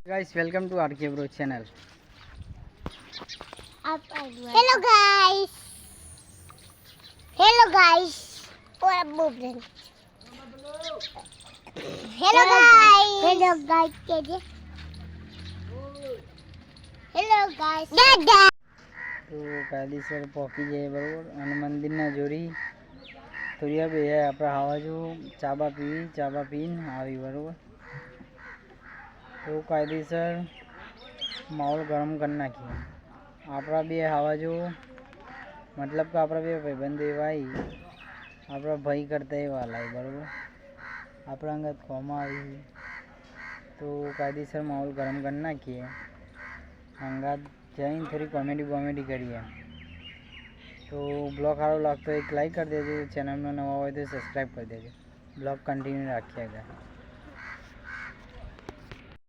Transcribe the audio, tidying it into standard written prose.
Guys welcome to R K bro channel. Hello guys, hello guys, और अब बोल रहे हेलो गाइस, हेलो गाइस कहते हेलो गाइस दादा। तो કાયદેસર પહોંચી જાય બરાબર અને મંદિરના જોડી થોડી બે આપણે આવા જો ચાબા પીને આવી બરાબર। તો કાયદેસર માહોલ ગરમ કરી નાખીએ આપણા બે આવા જો મતલબ કે આપણા બે ભાઈબંધ એવા આપણા ભાઈ કરતા એવા લાય બરાબર। આપણા અંગત ખોમાં આવી તો કાયદેસર માહોલ ગરમ કરી નાખીએ અંગાત જઈને થોડી કોમેડી કરીએ। તો બ્લોગ સારો લાગતો એક લાઈક કરી દેજો, ચેનલમાં નવા હોય તો સબસ્ક્રાઈબ કરી દેજો। બ્લોગ કન્ટિન્યુ રાખીએ આગળ।